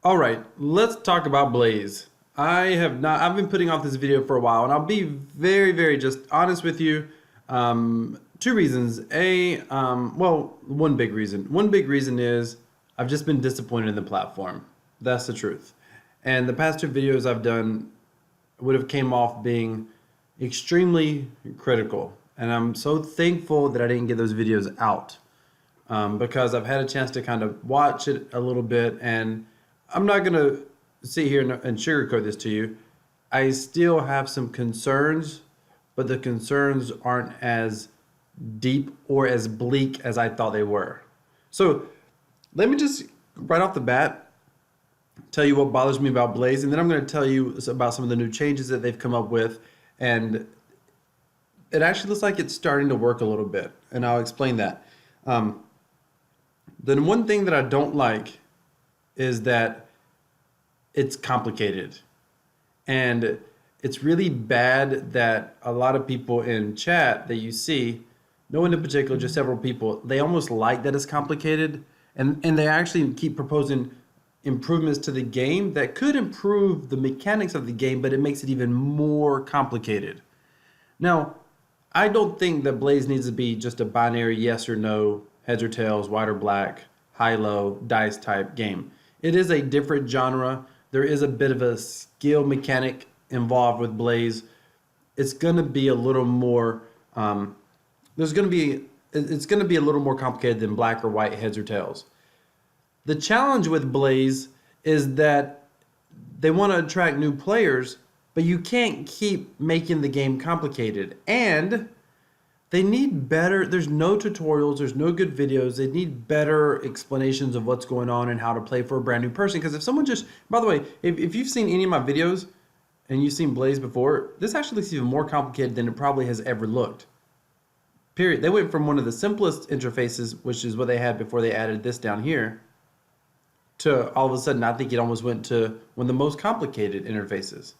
All right, let's talk about Blaze. I've been putting off this video for a while, and I'll be very just honest with you. Two reasons. One big reason. One big reason is I've just been disappointed in the platform. That's the truth. And the past two videos I've done would have came off being extremely critical. And I'm so thankful that I didn't get those videos out because I've had a chance to kind of watch it a little bit, and I'm not going to sit here and sugarcoat this to you. I still have some concerns, but the concerns aren't as deep or as bleak as I thought they were. So let me just right off the bat tell you what bothers me about Blaze, and then I'm going to tell you about some of the new changes that they've come up with, and it actually looks like it's starting to work a little bit, and I'll explain that. Um, the one thing that I don't like is that it's complicated. And it's really bad that a lot of people in chat that you see, no one in particular, just several people, they almost like that it's complicated. And they actually keep proposing improvements to the game that could improve the mechanics of the game, but it makes it even more complicated. Now, I don't think that Blaze needs to be just a binary yes or no, heads or tails, white or black, high low, dice type game. It is a different genre. There is a bit of a skill mechanic involved with Blaze. It's going to be a little more, it's going to be a little more complicated than black or white, heads or tails. The challenge with Blaze is that they want to attract new players, but you can't keep making the game complicated. And they need better, there's no tutorials, there's no good videos. They need better explanations of what's going on and how to play for a brand new person. Because if someone just, by the way, if you've seen any of my videos and you've seen Blaze before, this actually looks even more complicated than it probably has ever looked. Period. They went from one of the simplest interfaces, which is what they had before they added this down here, to all of a sudden, I think it almost went to one of the most complicated interfaces.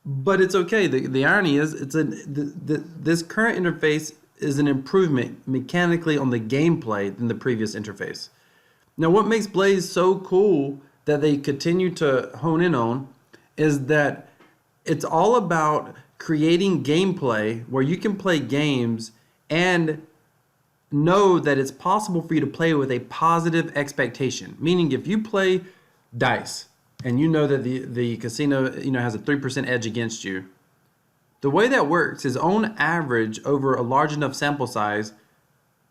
But it's okay. The irony is, this current interface is an improvement mechanically on the gameplay than the previous interface. Now, what makes Blaze so cool that they continue to hone in on is that it's all about creating gameplay where you can play games and know that it's possible for you to play with a positive expectation. Meaning, if you play dice and you know that the casino has a 3% edge against you, the way that works is on average over a large enough sample size,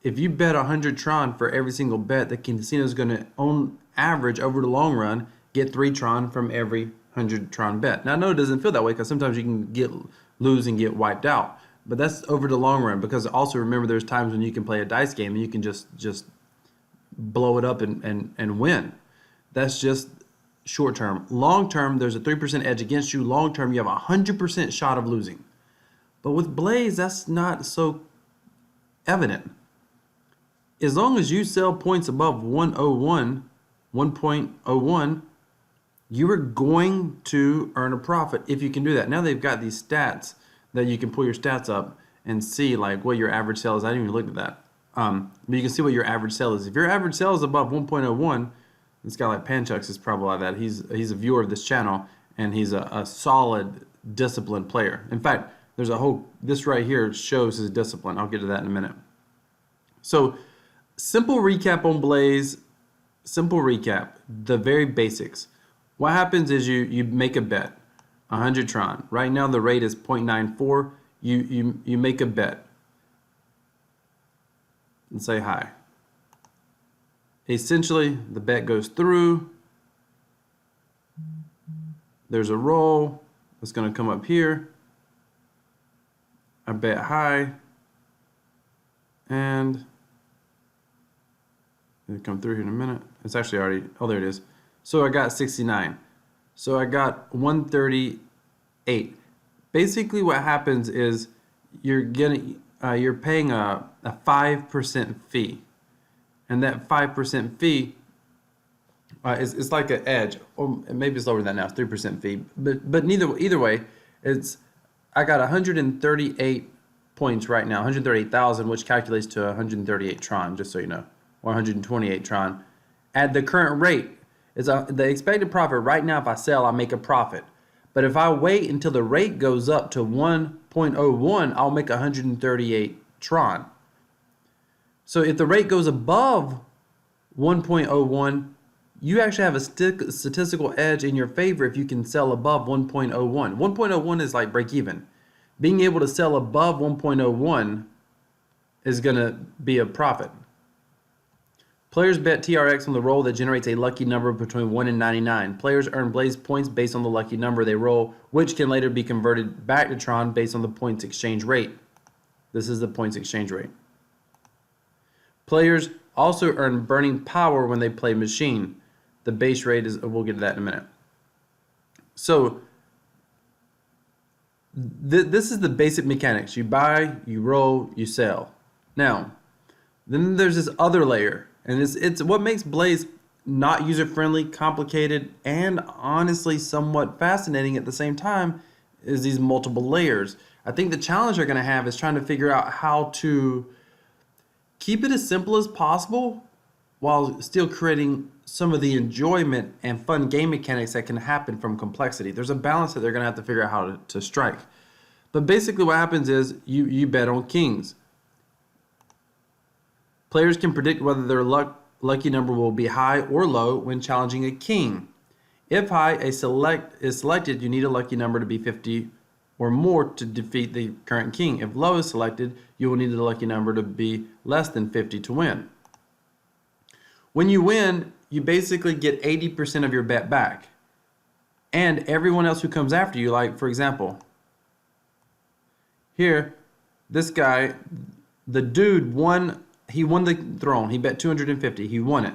if you bet 100 Tron for every single bet, the casino is going to, on average over the long run, get 3 Tron from every 100 Tron bet. Now, I know it doesn't feel that way because sometimes you can lose and get wiped out, but that's over the long run. Because also remember, there's times when you can play a dice game and you can just blow it up and win. That's just short term. Long term, there's a 3% edge against you. Long term, you have a 100% shot of losing. But with Blaze, that's not so evident. As long as you sell points above 1.01, you are going to earn a profit if you can do that. Now they've got these stats that you can pull your stats up and see like what your average sale is. I didn't even look at that. But you can see what your average sale is. If your average sale is above 1.01, this guy like Panchucks is probably like that. He's a viewer of this channel, and he's a solid, disciplined player. In fact, there's this right here shows his discipline. I'll get to that in a minute. So, simple recap on Blaze. Simple recap. The very basics. What happens is you make a bet, 100 Tron. Right now the rate is 0.94. You make a bet and say hi. Essentially, the bet goes through. There's a roll that's going to come up here. I bet high, and it'll come through here in a minute. It's actually already, oh, there it is. So I got 69. So I got 138. Basically what happens is you're paying a 5% fee. And that 5% fee is like an edge, or maybe it's lower than that now. It's 3% fee, but either way, I got 138 points right now, 138,000, which calculates to 138 Tron, just so you know, or 128 Tron. At the current rate, The expected profit right now, if I sell, I make a profit. But if I wait until the rate goes up to 1.01, I'll make 138 Tron. So if the rate goes above 1.01, you actually have a statistical edge in your favor if you can sell above 1.01. 1.01 is like break even. Being able to sell above 1.01 is going to be a profit. Players bet TRX on the roll that generates a lucky number between 1 and 99. Players earn Blaze points based on the lucky number they roll, which can later be converted back to Tron based on the points exchange rate. This is the points exchange rate. Players also earn burning power when they play machine. The base rate is, we'll get to that in a minute. So this is the basic mechanics. You buy, you roll, you sell. Now, then there's this other layer. And it's what makes Blaze not user-friendly, complicated, and honestly somewhat fascinating at the same time is these multiple layers. I think the challenge they're going to have is trying to figure out how to keep it as simple as possible while still creating some of the enjoyment and fun game mechanics that can happen from complexity. There's a balance that they're going to have to figure out how to strike. But basically what happens is you bet on kings. Players can predict whether their lucky number will be high or low when challenging a king. If high is selected, you need a lucky number to be 50 or more to defeat the current king. If low is selected, you will need the lucky number to be less than 50 to win. When you win, you basically get 80% of your bet back. And everyone else who comes after you, like for example, here, this guy, the dude won. He won the throne. He bet 250. He won it.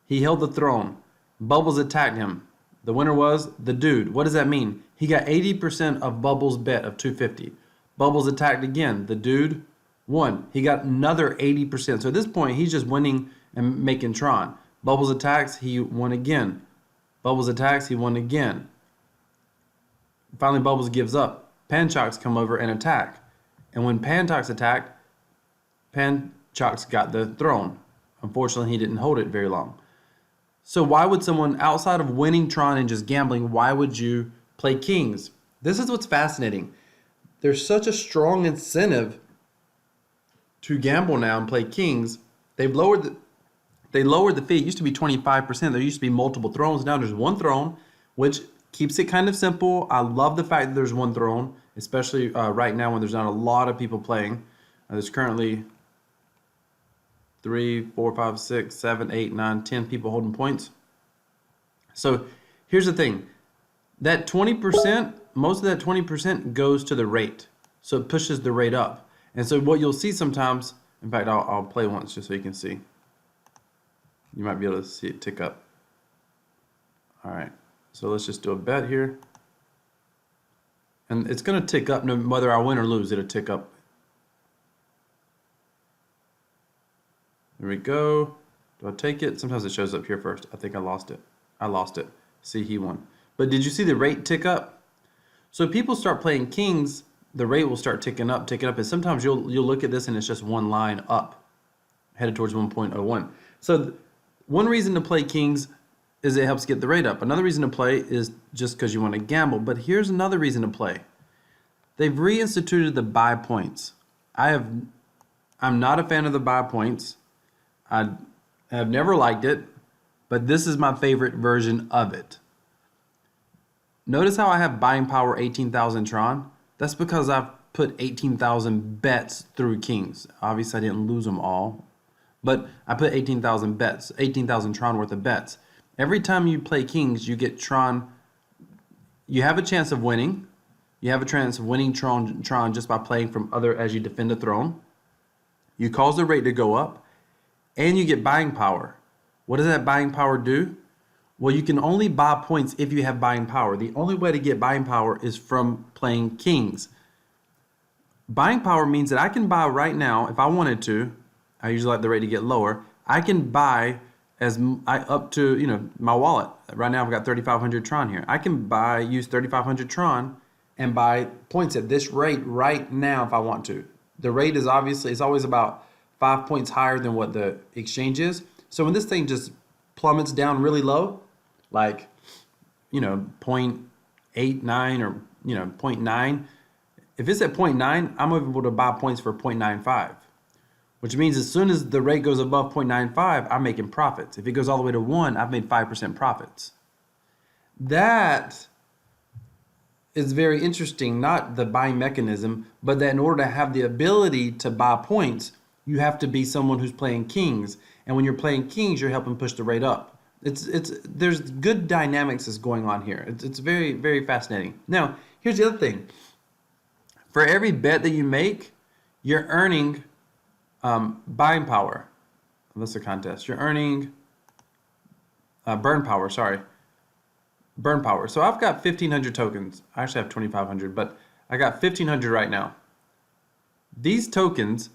He held the throne. Bubbles attacked him. The winner was the dude. What does that mean? He got 80% of Bubbles' bet of 250. Bubbles attacked again. The dude won. He got another 80%. So at this point, he's just winning and making Tron. Bubbles attacks. He won again. Bubbles attacks. He won again. Finally, Bubbles gives up. Panchocks come over and attack. And when Panchocks attacked, Panchocks got the throne. Unfortunately, he didn't hold it very long. So why would someone, outside of winning Tron and just gambling, why would you play kings? This is what's fascinating. There's such a strong incentive to gamble now and play kings. They lowered the fee. It used to be 25%. There used to be multiple thrones. Now there's one throne, which keeps it kind of simple. I love the fact that there's one throne, especially right now when there's not a lot of people playing. There's currently 3, 4, 5, 6, 7, 8, 9, 10 people holding points. So here's the thing. That 20%, most of that 20% goes to the rate. So it pushes the rate up. And so what you'll see sometimes, in fact, I'll play once just so you can see. You might be able to see it tick up. All right. So let's just do a bet here. And it's going to tick up no whether I win or lose, it'll tick up. There we go. Do I take it? Sometimes it shows up here first. I think I lost it. I lost it. See, he won. But did you see the rate tick up? So if people start playing kings, the rate will start ticking up. And sometimes you'll look at this and it's just one line up, headed towards 1.01. So one reason to play kings is it helps get the rate up. Another reason to play is just because you want to gamble. But here's another reason to play. They've reinstituted the buy points. I'm not a fan of the buy points. I have never liked it, but this is my favorite version of it. Notice how I have buying power 18,000 Tron? That's because I've put 18,000 bets through kings. Obviously, I didn't lose them all, but I put 18,000 bets, 18,000 Tron worth of bets. Every time you play kings, you get Tron. You have a chance of winning. You have a chance of winning Tron just by playing from other as you defend a throne. You cause the rate to go up. And you get buying power. What does that buying power do? Well, you can only buy points if you have buying power. The only way to get buying power is from playing kings. Buying power means that I can buy right now, if I wanted to, I usually like the rate to get lower, I can buy up to my wallet. Right now I've got 3,500 Tron here. I can use 3,500 Tron and buy points at this rate right now if I want to. The rate is obviously, it's always about 5 points higher than what the exchange is. So when this thing just plummets down really low, like, 0.89 or, 0.9. If it's at 0.9, I'm able to buy points for 0.95, which means as soon as the rate goes above 0.95, I'm making profits. If it goes all the way to 1, I've made 5% profits. That is very interesting, not the buying mechanism, but that in order to have the ability to buy points, you have to be someone who's playing kings. And when you're playing kings, you're helping push the rate up. There's good dynamics that's going on here. It's very, very fascinating. Now, here's the other thing. For every bet that you make, you're earning buying power. That's the contest. You're earning burn power, sorry. Burn power. So I've got 1,500 tokens. I actually have 2,500, but I got 1,500 right now. These tokens,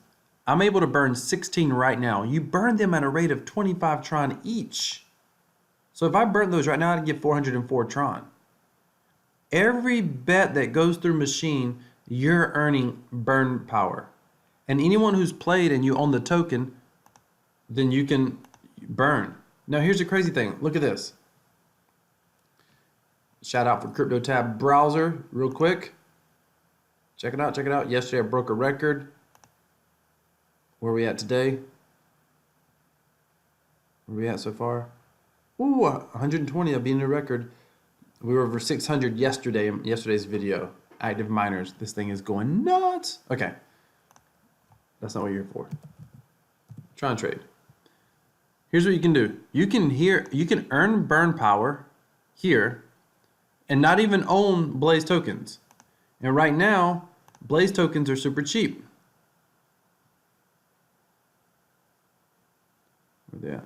I'm able to burn 16 right now. You burn them at a rate of 25 Tron each. So if I burn those right now, I'd get 404 Tron. Every bet that goes through machine, you're earning burn power. And anyone who's played and you own the token, then you can burn. Now here's the crazy thing. Look at this. Shout out for CryptoTab browser real quick. Check it out, check it out. Yesterday I broke a record. Where are we at today? Where are we at so far? Ooh, 120, that'll be a new record. We were over 600 yesterday in yesterday's video. Active miners. This thing is going nuts. Okay. That's not what you're here for. Try and trade. Here's what you can do. You can earn burn power here and not even own Blaze tokens. And right now, Blaze tokens are super cheap. Where they at?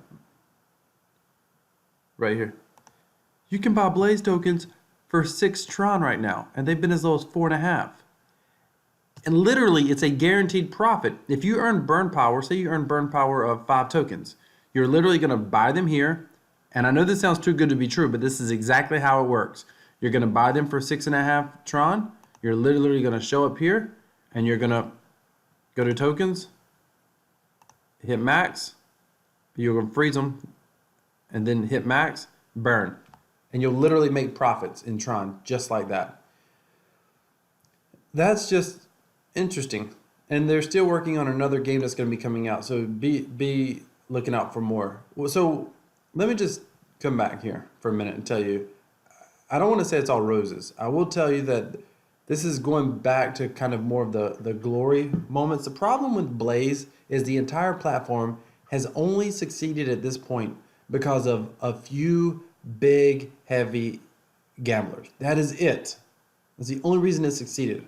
Right here. You can buy Blaze tokens for 6 Tron right now, and they've been as low as 4.5. And literally, it's a guaranteed profit. If you earn burn power, say you earn burn power of 5 tokens, you're literally going to buy them here. And I know this sounds too good to be true, but this is exactly how it works. You're going to buy them for 6.5 Tron. You're literally going to show up here, and you're going to go to tokens, hit max. You're going to freeze them, and then hit max, burn. And you'll literally make profits in Tron just like that. That's just interesting. And they're still working on another game that's going to be coming out. So be looking out for more. So let me just come back here for a minute and tell you, I don't want to say it's all roses. I will tell you that this is going back to kind of more of the glory moments. The problem with Blaze is the entire platform has only succeeded at this point because of a few big, heavy gamblers. That is it. That's the only reason it succeeded.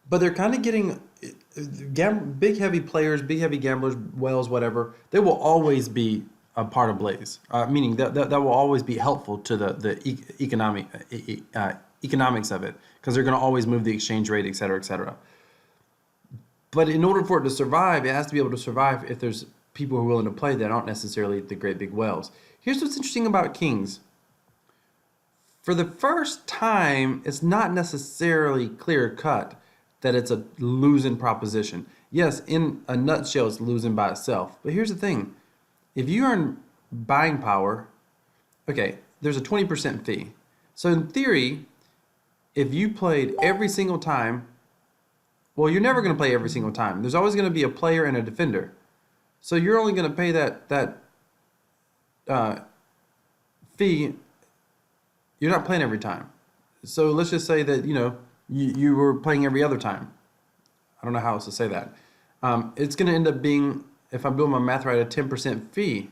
But they're kind of getting big, heavy players, big, heavy gamblers, whales, whatever. They will always be a part of Blaze, meaning that will always be helpful to the economics of it, because they're going to always move the exchange rate, et cetera, et cetera. But in order for it to survive, it has to be able to survive if there's people who are willing to play that aren't necessarily the great big whales. Here's what's interesting about Kings. For the first time, it's not necessarily clear cut that it's a losing proposition. Yes, in a nutshell, it's losing by itself. But here's the thing. If you earn buying power, okay, there's a 20% fee. So in theory, if you played every single time, well, you're never going to play every single time. There's always going to be a player and a defender. So you're only going to pay that fee. You're not playing every time. So let's just say that, you were playing every other time. I don't know how else to say that. It's going to end up being, if I'm doing my math right, a 10% fee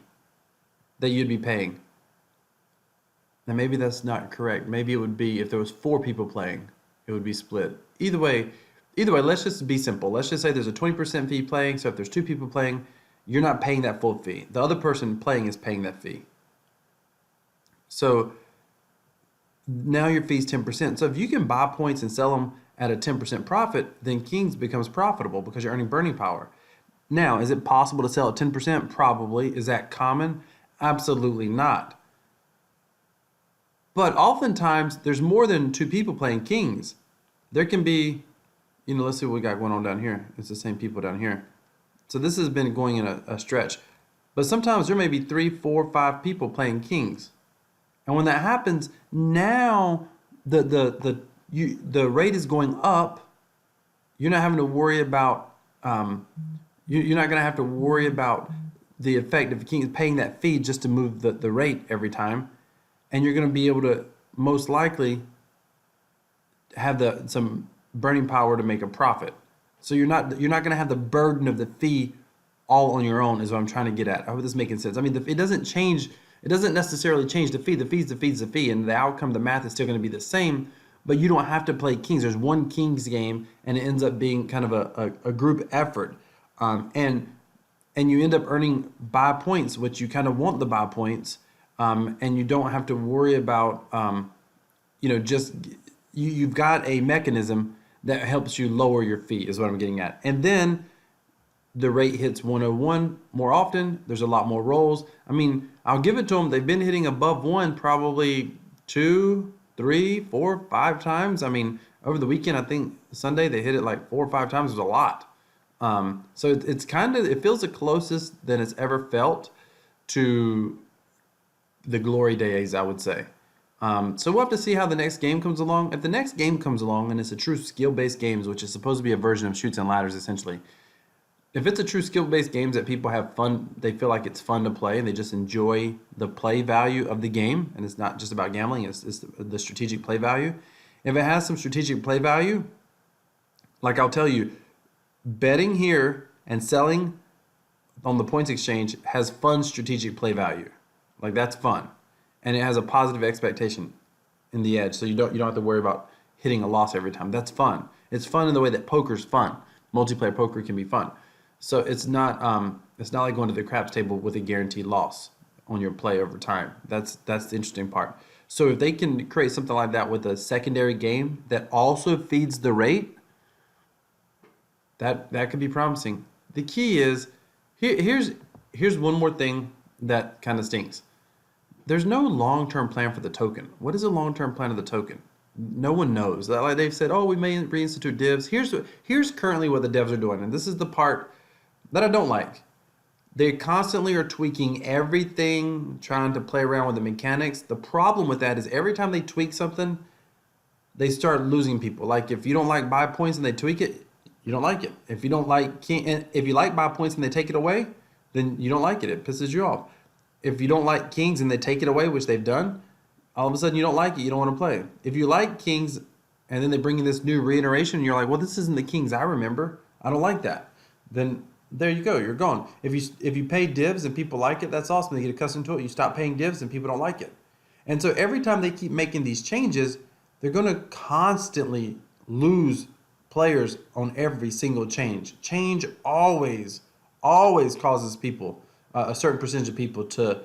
that you'd be paying. Now maybe that's not correct. Maybe it would be, if there was 4 people playing, it would be split. Either way, let's just be simple. Let's just say there's a 20% fee playing. So if there's 2 people playing, you're not paying that full fee. The other person playing is paying that fee. So now your fee's 10%. So if you can buy points and sell them at a 10% profit, then Kings becomes profitable because you're earning burning power. Now, is it possible to sell at 10%? Probably. Is that common? Absolutely not. But oftentimes, there's more than 2 people playing Kings. There can be, let's see what we got going on down here. It's the same people down here. So this has been going in a stretch. But sometimes there may be 3, 4, 5 people playing Kings. And when that happens, now the rate is going up. You're not having to worry about you're not going to have to worry about the effect of King paying that fee just to move the rate every time, and you're going to be able to most likely have some burning power to make a profit. So you're not going to have the burden of the fee all on your own. Is what I'm trying to get at. I hope this is making sense. I mean, it doesn't change. It doesn't necessarily change the fee. The fee's the fee, and the outcome, the math is still going to be the same. But you don't have to play Kings. There's one Kings game, and it ends up being kind of a group effort, and you end up earning buy points, which you kind of want the buy points, and you don't have to worry about just you've got a mechanism that helps you lower your fee is what I'm getting at. And then the rate hits 101 more often. There's a lot more rolls. I mean, I'll give it to them. They've been hitting above 1 probably 2, 3, 4, 5 times. I mean, over the weekend, I think Sunday they hit it like 4 or 5 times. It was a lot. So it's kind of, it feels the closest than it's ever felt to the glory days, I would say. So we'll have to see how the next game comes along. If the next game comes along and it's a true skill-based games, which is supposed to be a version of Chutes and Ladders, essentially. If it's a true skill-based games that people have fun, they feel like it's fun to play, and they just enjoy the play value of the game, and it's not just about gambling, it's the strategic play value. If it has some strategic play value, like I'll tell you, betting here and selling on the points exchange has fun strategic play value. Like that's fun. And it has a positive expectation in the edge, so you don't have to worry about hitting a loss every time. That's fun. It's fun in the way that poker's fun. Multiplayer poker can be fun. So it's not like going to the craps table with a guaranteed loss on your play over time. That's the interesting part. So if they can create something like that with a secondary game that also feeds the rate, that could be promising. The key is here's one more thing that kind of stinks. There's no long-term plan for the token. What is a long-term plan of the token? No one knows. Like they've said, oh, we may reinstitute divs. Here's currently what the devs are doing, and this is the part that I don't like. They constantly are tweaking everything, trying to play around with the mechanics. The problem with that is every time they tweak something, they start losing people. Like if you don't like buy points and they tweak it, you don't like it. If you don't like if you like buy points and they take it away, then you don't like it. It pisses you off. If you don't like Kings and they take it away, which they've done, all of a sudden you don't like it. You don't want to play. If you like Kings and then they bring in this new reiteration and you're like, well, this isn't the Kings I remember. I don't like that. Then there you go. You're gone. If you pay divs and people like it, that's awesome. They get accustomed to it. You stop paying divs and people don't like it. And so every time they keep making these changes, they're going to constantly lose players on every single change. Change always causes people, a certain percentage of people to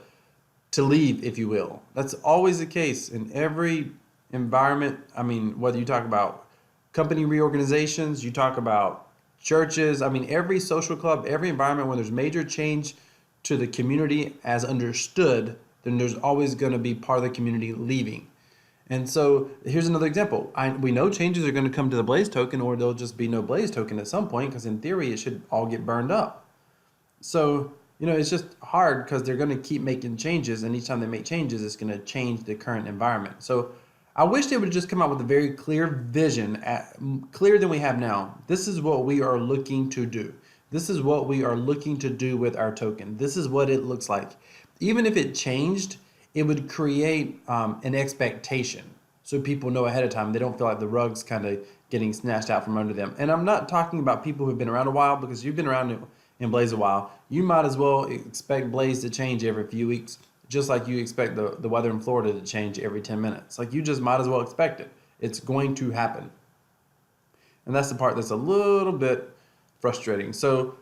leave, if you will. That's always the case in every environment. I mean, whether you talk about company reorganizations, you talk about churches, I mean, every social club, every environment where there's major change to the community as understood, then there's always going to be part of the community leaving. And so here's another example. We know changes are going to come to the Blaze token, or there'll just be no Blaze token at some point, because in theory it should all get burned up. So, it's just hard because they're going to keep making changes, and each time they make changes, it's going to change the current environment. So I wish they would just come out with a very clear vision, clearer than we have now. This is what we are looking to do. This is what we are looking to do with our token. This is what it looks like. Even if it changed, it would create an expectation so people know ahead of time. They don't feel like the rug's kind of getting snatched out from under them. And I'm not talking about people who've been around a while, because you've been around in Blaze a while. You might as well expect Blaze to change every few weeks, just like you expect the weather in Florida to change every 10 minutes. Like you just might as well expect it. It's going to happen. And that's the part that's a little bit frustrating. So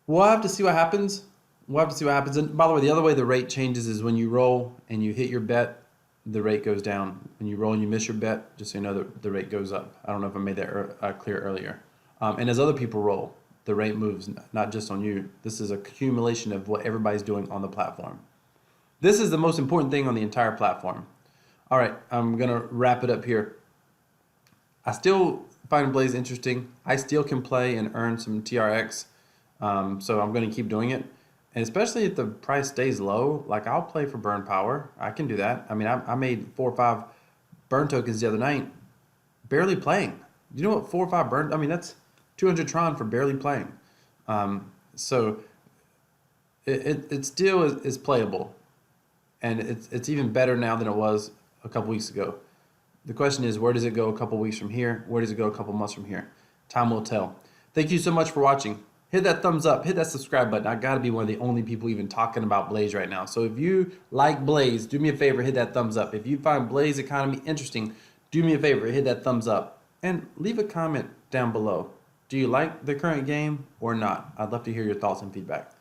we'll have to see what happens. And by the way, the other way the rate changes is when you roll and you hit your bet, the rate goes down. When you roll and you miss your bet, just so you know, the rate goes up. I don't know if I made that clear earlier. And as other people roll, the rate moves, not just on you. This is a accumulation of what everybody's doing on the platform. This is the most important thing on the entire platform. All right, I'm going to wrap it up here. I still find Blaze interesting. I still can play and earn some TRX, so I'm going to keep doing it. And especially if the price stays low, like I'll play for burn power. I can do that. I mean, I made 4 or 5 burn tokens the other night, barely playing. You know what 4 or 5 burn? I mean, that's 200 Tron for barely playing. So it still is playable, and it's even better now than it was a couple weeks ago. The question is, where does it go a couple weeks from here? Where does it go a couple months from here? Time will tell. Thank you so much for watching. Hit that thumbs up, hit that subscribe button. I gotta be one of the only people even talking about Blaze right now. So if you like Blaze, do me a favor, hit that thumbs up. If you find Blaze economy interesting, do me a favor, hit that thumbs up. And leave a comment down below. Do you like the current game or not? I'd love to hear your thoughts and feedback.